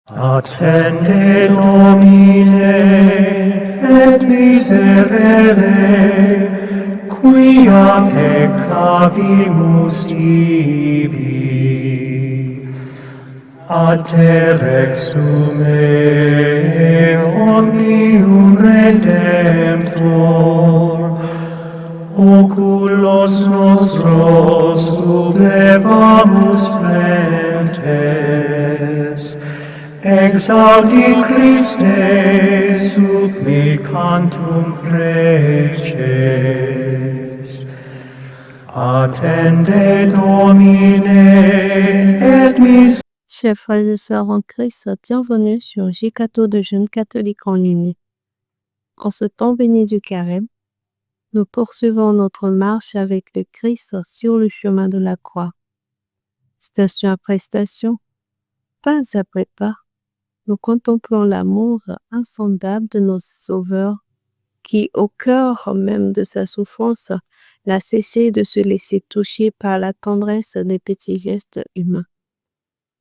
Attende Domine, et miserere, quia peccavimus tibi. A te rexume omnium Redemptor, oculos nostros sublevamus flentes, exaudi Christe supplicantum preces. Attende Domine, et mis. Chers frères et sœurs en Christ, bienvenue sur J-Cato de Jeunes Catholiques en ligne. En ce temps béni du Carême, nous poursuivons notre marche avec le Christ sur le chemin de la croix. Station après station, pas après pas, nous contemplons l'amour insondable de notre Sauveur qui, au cœur même de sa souffrance, n'a cessé de se laisser toucher par la tendresse des petits gestes humains.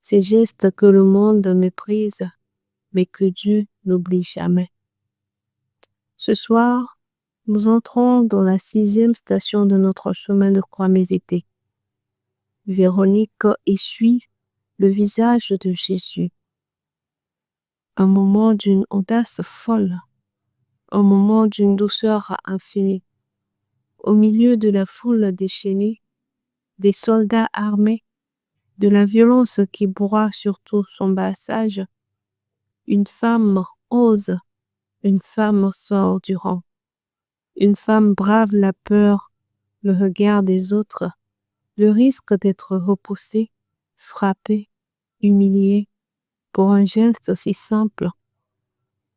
Ces gestes que le monde méprise, mais que Dieu n'oublie jamais. Ce soir, nous entrons dans la 6e station de notre chemin de croix médité. Véronique essuie le visage de Jésus. Un moment d'une audace folle, un moment d'une douceur infinie. Au milieu de la foule déchaînée, des soldats armés, de la violence qui broie sur tout son passage, une femme ose, une femme sort du rang. Une femme brave la peur, le regard des autres, le risque d'être repoussée, frappée, humiliée, pour un geste si simple,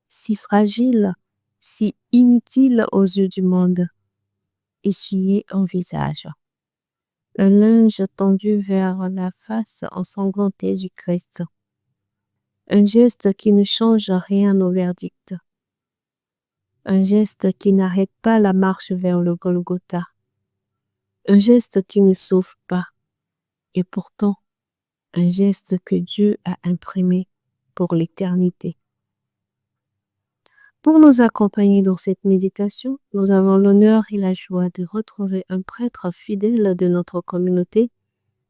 si fragile, si inutile aux yeux du monde. Essuyer un visage. Un linge tendu vers la face ensanglantée du Christ. Un geste qui ne change rien au verdict. Un geste qui n'arrête pas la marche vers le Golgotha. Un geste qui ne sauve pas, et pourtant un geste que Dieu a imprimé pour l'éternité. Pour nous accompagner dans cette méditation, nous avons l'honneur et la joie de retrouver un prêtre fidèle de notre communauté,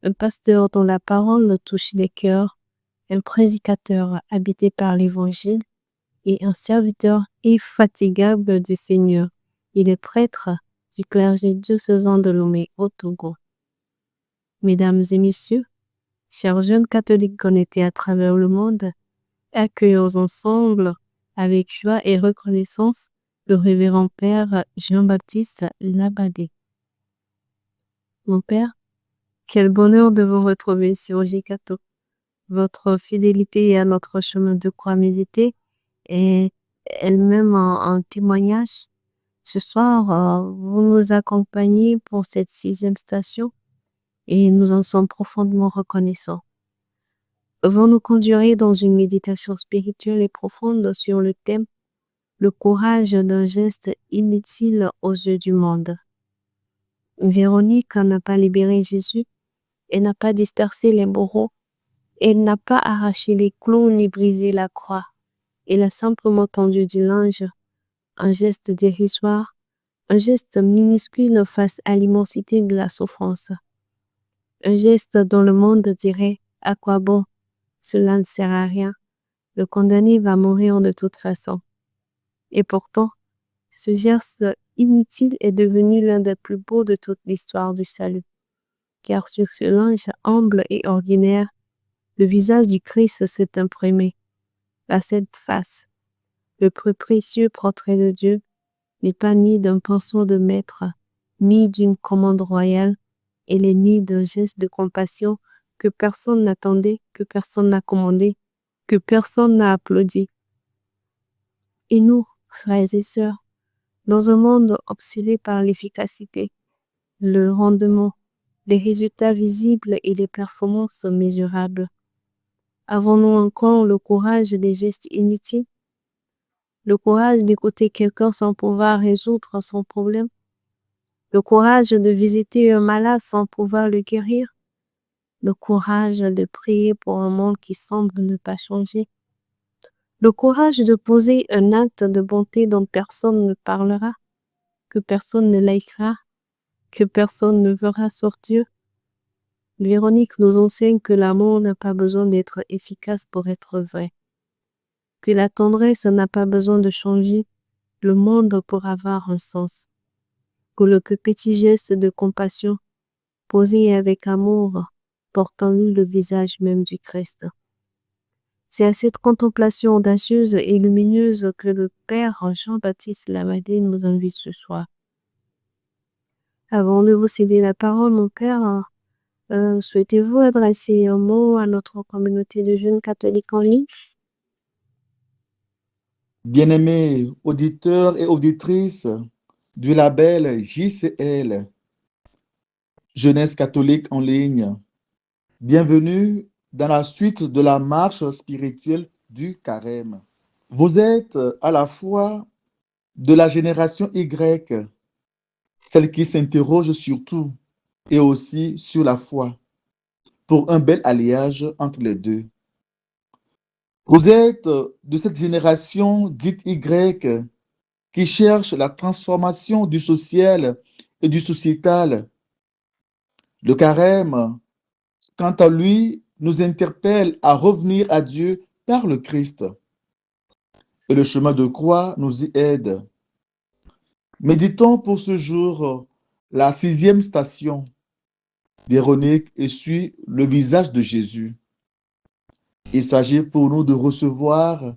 un pasteur dont la parole touche les cœurs, un prédicateur habité par l'Évangile et un serviteur infatigable du Seigneur. Il est prêtre du clergé diocésain de Lomé au Togo. Mesdames et messieurs, chers jeunes catholiques connectés à travers le monde, accueillons ensemble, avec joie et reconnaissance, le révérend Père Jean-Baptiste Labadé. Mon Père, quel bonheur de vous retrouver sur J-Cato. Votre fidélité à notre chemin de croix médité est elle-même un témoignage. Ce soir, vous nous accompagnez pour cette 6e station et nous en sommes profondément reconnaissants. Vous nous conduirez dans une méditation spirituelle et profonde sur le thème « Le courage d'un geste inutile aux yeux du monde ». Véronique n'a pas libéré Jésus, elle n'a pas dispersé les bourreaux, elle n'a pas arraché les clous ni brisé la croix. Elle a simplement tendu du linge, un geste dérisoire, un geste minuscule face à l'immensité de la souffrance. Un geste dont le monde dirait « à quoi bon ? Cela ne sert à rien. Le condamné va mourir de toute façon. » Et pourtant, ce geste inutile est devenu l'un des plus beaux de toute l'histoire du salut. Car sur ce linge humble et ordinaire, le visage du Christ s'est imprimé. À cette face, le plus précieux portrait de Dieu n'est pas ni d'un pinceau de maître, ni d'une commande royale, elle est ni d'un geste de compassion que personne n'attendait, que personne n'a commandé, que personne n'a applaudi. Et nous, frères et sœurs, dans un monde obsédé par l'efficacité, le rendement, les résultats visibles et les performances mesurables, avons-nous encore le courage des gestes inutiles? Le courage d'écouter quelqu'un sans pouvoir résoudre son problème? Le courage de visiter un malade sans pouvoir le guérir? Le courage de prier pour un monde qui semble ne pas changer? Le courage de poser un acte de bonté dont personne ne parlera, que personne ne likera, que personne ne verra sortir. Véronique nous enseigne que l'amour n'a pas besoin d'être efficace pour être vrai, que la tendresse n'a pas besoin de changer le monde pour avoir un sens, que le petit geste de compassion posé avec amour porte en lui le visage même du Christ. C'est à cette contemplation audacieuse et lumineuse que le Père Jean-Baptiste Lamadé nous invite ce soir. Avant de vous céder la parole, mon Père, souhaitez-vous adresser un mot à notre communauté de jeunes catholiques en ligne? Bien-aimés auditeurs et auditrices du label JCL, Jeunesse catholique en ligne, bienvenue dans la suite de la marche spirituelle du Carême. Vous êtes à la fois de la génération Y, celle qui s'interroge sur tout et aussi sur la foi, pour un bel alliage entre les deux. Vous êtes de cette génération dite Y qui cherche la transformation du social et du sociétal. Le carême, quant à lui, nous interpelle à revenir à Dieu par le Christ. Et le chemin de croix nous y aide. Méditons pour ce jour la 6e station. Véronique essuie le visage de Jésus. Il s'agit pour nous de recevoir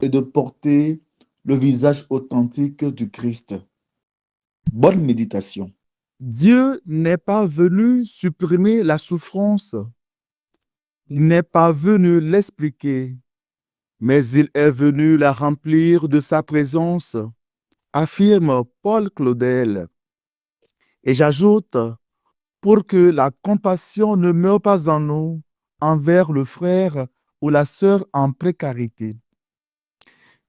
et de porter le visage authentique du Christ. Bonne méditation. Dieu n'est pas venu supprimer la souffrance. Il n'est pas venu l'expliquer, mais il est venu la remplir de sa présence, affirme Paul Claudel. Et j'ajoute, pour que la compassion ne meure pas en nous envers le frère ou la sœur en précarité.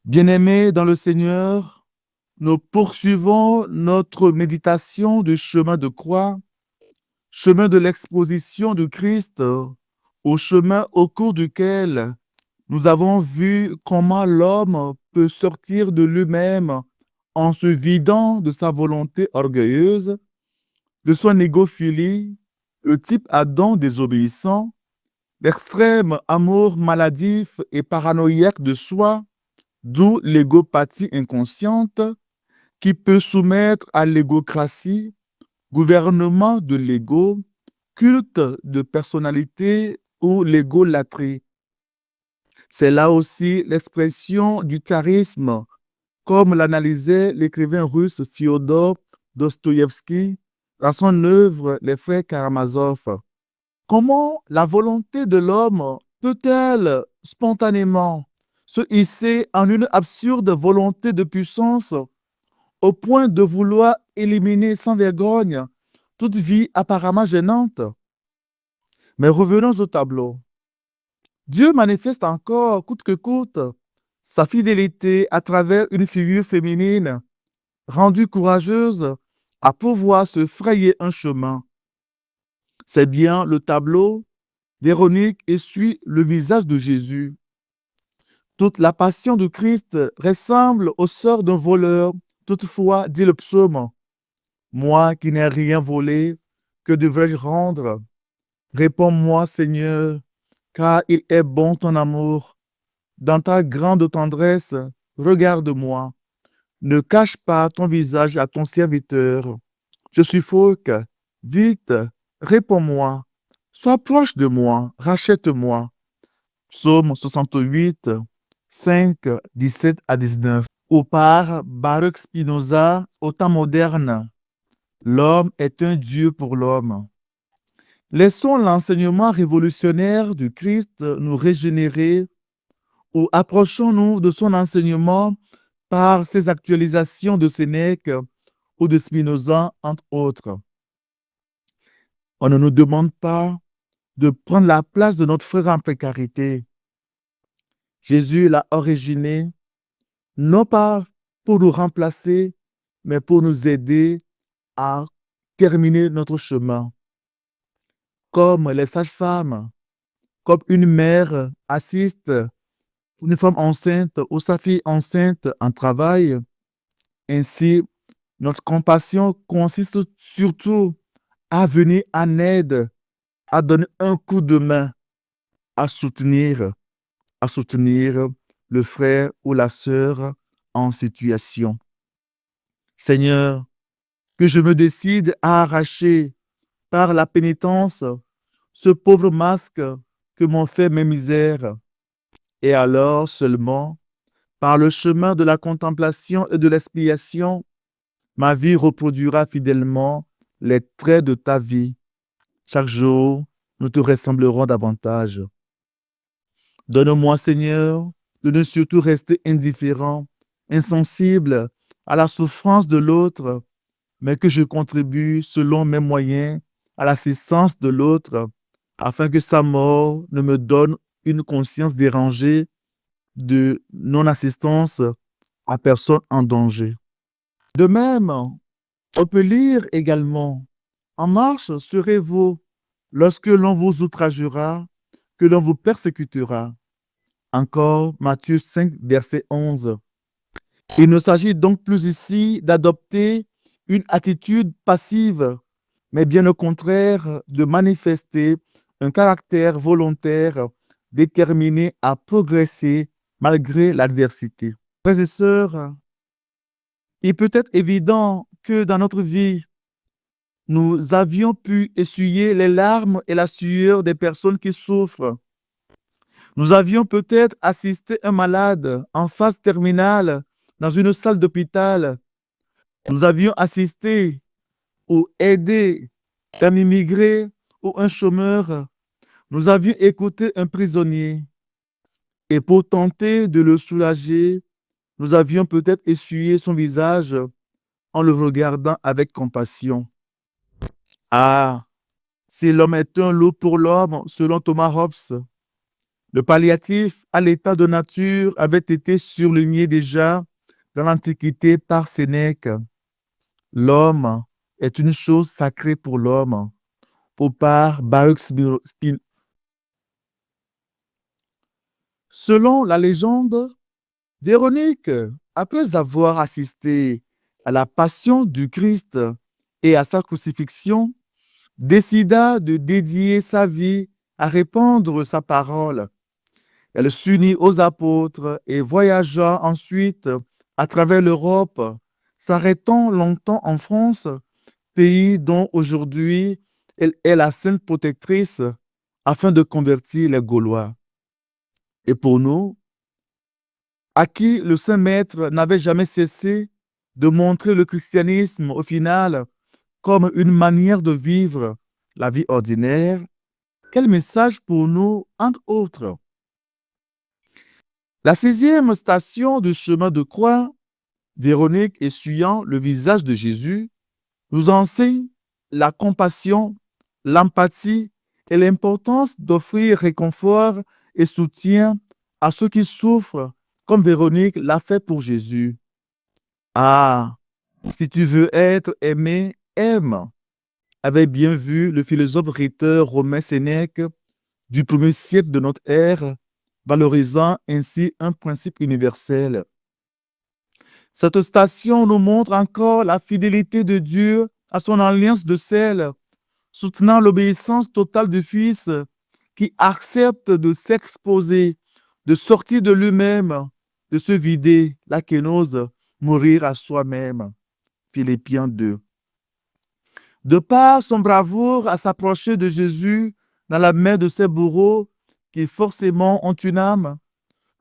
Bien-aimés dans le Seigneur, nous poursuivons notre méditation du chemin de croix, chemin de l'exposition du Christ, au chemin au cours duquel nous avons vu comment l'homme peut sortir de lui-même en se vidant de sa volonté orgueilleuse, de son égophilie, le type Adam désobéissant, l'extrême amour maladif et paranoïaque de soi, d'où l'égopathie inconsciente, qui peut soumettre à l'égocratie, gouvernement de l'ego, culte de personnalité ou l'égolatrie. C'est là aussi l'expression du charisme, comme l'analysait l'écrivain russe Fyodor Dostoïevski dans son œuvre Les Frères Karamazov. Comment la volonté de l'homme peut-elle spontanément se hisser en une absurde volonté de puissance au point de vouloir éliminer sans vergogne toute vie apparemment gênante? Mais revenons au tableau. Dieu manifeste encore, coûte que coûte, sa fidélité à travers une figure féminine, rendue courageuse à pouvoir se frayer un chemin. C'est bien le tableau. Véronique essuie le visage de Jésus. Toute la passion du Christ ressemble au sort d'un voleur. Toutefois, dit le psaume, moi qui n'ai rien volé, que devrais-je rendre? Réponds-moi, Seigneur, car il est bon ton amour. Dans ta grande tendresse, regarde-moi. Ne cache pas ton visage à ton serviteur. Je suffoque. Vite, réponds-moi. Sois proche de moi, rachète-moi. Psaume 68, 5, 17 à 19. Ou par Baruch Spinoza, au temps moderne. L'homme est un Dieu pour l'homme. Laissons l'enseignement révolutionnaire du Christ nous régénérer ou approchons-nous de son enseignement par ses actualisations de Sénèque ou de Spinoza, entre autres. On ne nous demande pas de prendre la place de notre frère en précarité. Jésus l'a originé, non pas pour nous remplacer, mais pour nous aider à terminer notre chemin. Comme les sages-femmes, comme une mère assiste une femme enceinte ou sa fille enceinte en travail. Ainsi, notre compassion consiste surtout à venir en aide, à donner un coup de main, à soutenir, à soutenir le frère ou la sœur en situation. Seigneur, que je me décide à arracher par la pénitence ce pauvre masque que m'ont fait mes misères, et alors seulement, par le chemin de la contemplation et de l'expiation, ma vie reproduira fidèlement les traits de ta vie. Chaque jour, nous te ressemblerons davantage. Donne-moi, Seigneur, de ne surtout rester indifférent, insensible à la souffrance de l'autre, mais que je contribue selon mes moyens à l'assistance de l'autre, afin que sa mort ne me donne une conscience dérangée de non-assistance à personne en danger. De même, on peut lire également: En marche serez-vous lorsque l'on vous outragera, que l'on vous persécutera. Encore Matthieu 5, verset 11. Il ne s'agit donc plus ici d'adopter une attitude passive, mais bien au contraire de manifester un caractère volontaire déterminé à progresser malgré l'adversité. Frères et sœurs, il peut être évident que dans notre vie, nous avions pu essuyer les larmes et la sueur des personnes qui souffrent. Nous avions peut-être assisté un malade en phase terminale dans une salle d'hôpital. Nous avions assisté ou aidé un immigré ou un chômeur. Nous avions écouté un prisonnier. Et pour tenter de le soulager, nous avions peut-être essuyé son visage en le regardant avec compassion. Ah, si l'homme est un loup pour l'homme, selon Thomas Hobbes, le palliatif à l'état de nature avait été surligné déjà dans l'Antiquité par Sénèque. L'homme est une chose sacrée pour l'homme, pour par Baruch Spinoza. Selon la légende, Véronique, après avoir assisté à la passion du Christ et à sa crucifixion, décida de dédier sa vie à répandre sa parole. Elle s'unit aux apôtres et voyagea ensuite à travers l'Europe, s'arrêtant longtemps en France, pays dont aujourd'hui elle est la sainte protectrice, afin de convertir les Gaulois. Et pour nous, à qui le Saint Maître n'avait jamais cessé de montrer le christianisme au final comme une manière de vivre la vie ordinaire, quel message pour nous, entre autres? La 6e station du chemin de croix, Véronique essuyant le visage de Jésus, nous enseigne la compassion, l'empathie et l'importance d'offrir réconfort et soutien à ceux qui souffrent, comme Véronique l'a fait pour Jésus. Ah, si tu veux être aimé, aime, avait bien vu le philosophe rhéteur romain Sénèque du 1er siècle de notre ère, valorisant ainsi un principe universel. Cette station nous montre encore la fidélité de Dieu à son alliance de sel, soutenant l'obéissance totale du Fils qui accepte de s'exposer, de sortir de lui-même, de se vider, la kénose, mourir à soi-même. Philippiens 2. De par son bravoure à s'approcher de Jésus dans la main de ses bourreaux qui forcément ont une âme,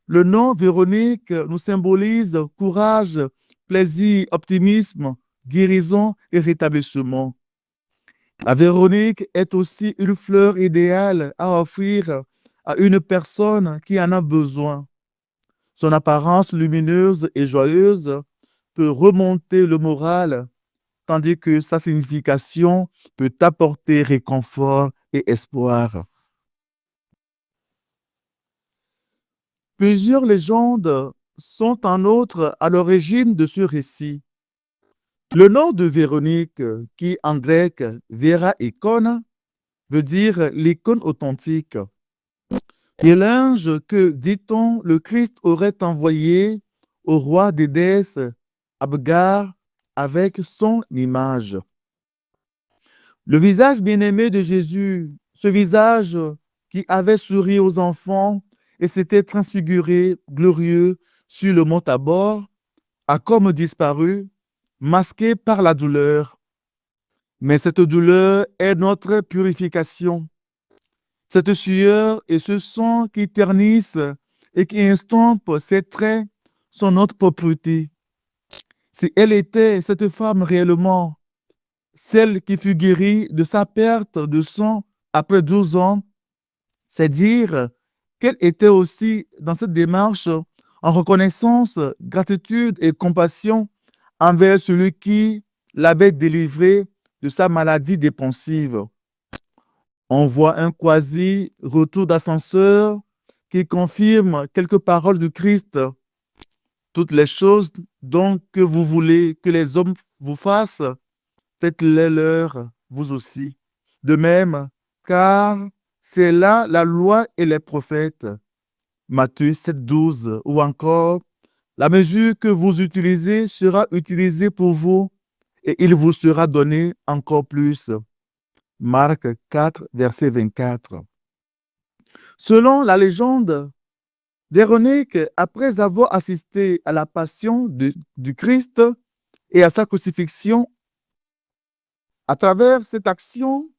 le nom Véronique nous symbolise courage, plaisir, optimisme, guérison et rétablissement. La Véronique est aussi une fleur idéale à offrir à une personne qui en a besoin. Son apparence lumineuse et joyeuse peut remonter le moral, tandis que sa signification peut apporter réconfort et espoir. Plusieurs légendes sont en outre à l'origine de ce récit. Le nom de Véronique, qui en grec Vera Icône, veut dire l'icône authentique. Et l'ange que, dit-on, le Christ aurait envoyé au roi d'Édesse, Abgar, avec son image. Le visage bien-aimé de Jésus, ce visage qui avait souri aux enfants et s'était transfiguré glorieux sur le mont Tabor, a comme disparu, masqué par la douleur. Mais cette douleur est notre purification. Cette sueur et ce sang qui ternissent et qui estompent ces traits sont notre propriété. Si elle était, cette femme réellement, celle qui fut guérie de sa perte de sang après 12 ans, c'est dire qu'elle était aussi dans cette démarche en reconnaissance, gratitude et compassion envers celui qui l'avait délivrée de sa maladie dépensive. On voit un quasi-retour d'ascenseur qui confirme quelques paroles du Christ. Toutes les choses donc que vous voulez que les hommes vous fassent, faites-les leur, vous aussi. De même, car c'est là la loi et les prophètes. Matthieu 7, 12, ou encore, la mesure que vous utilisez sera utilisée pour vous et il vous sera donné encore plus. Marc 4, verset 24. Selon la légende, Véronique, après avoir assisté à la passion du Christ et à sa crucifixion, à travers cette action,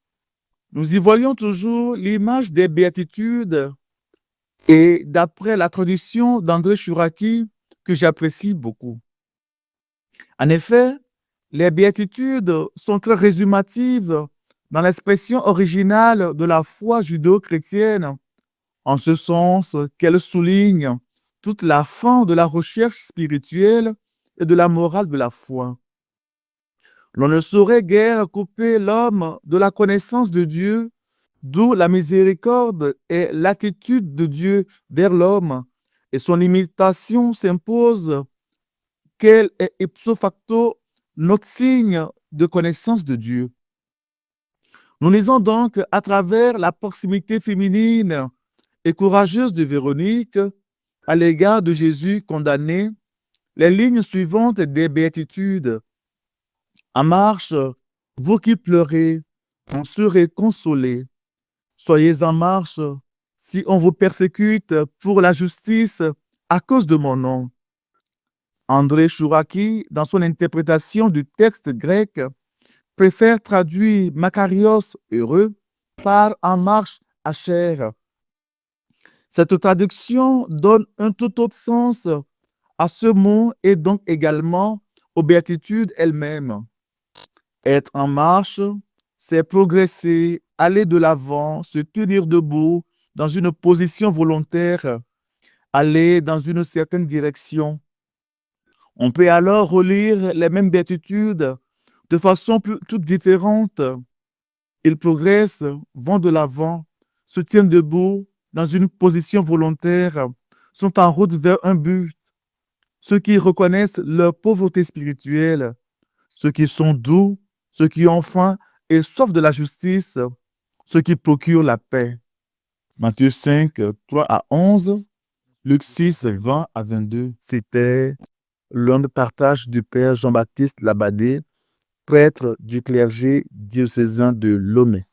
nous y voyons toujours l'image des béatitudes et d'après la traduction d'André Chouraki, que j'apprécie beaucoup. En effet, les béatitudes sont très résumatives dans l'expression originale de la foi judéo-chrétienne, en ce sens qu'elles soulignent toute la fin de la recherche spirituelle et de la morale de la foi. L'on ne saurait guère couper l'homme de la connaissance de Dieu, d'où la miséricorde et l'attitude de Dieu vers l'homme, et son imitation s'impose, qu'elle est ipso facto notre signe de connaissance de Dieu. Nous lisons donc à travers la proximité féminine et courageuse de Véronique à l'égard de Jésus condamné, les lignes suivantes des béatitudes. En marche, vous qui pleurez, vous serez consolés. Soyez en marche si on vous persécute pour la justice à cause de mon nom. André Chouraki, dans son interprétation du texte grec, préfère traduire Makarios heureux par en marche Asher. Cette traduction donne un tout autre sens à ce mot et donc également aux béatitudes elles-mêmes. Être en marche, c'est progresser, aller de l'avant, se tenir debout dans une position volontaire, aller dans une certaine direction. On peut alors relire les mêmes béatitudes de façon toute différente. Ils progressent, vont de l'avant, se tiennent debout dans une position volontaire, sont en route vers un but. Ceux qui reconnaissent leur pauvreté spirituelle, ceux qui sont doux, ceux qui ont faim et soif de la justice, ceux qui procurent la paix. Matthieu 5, 3 à 11, Luc 6, 20 à 22. C'était l'un des partages du Père Jean-Baptiste Labadé, prêtre du clergé diocésain de Lomé.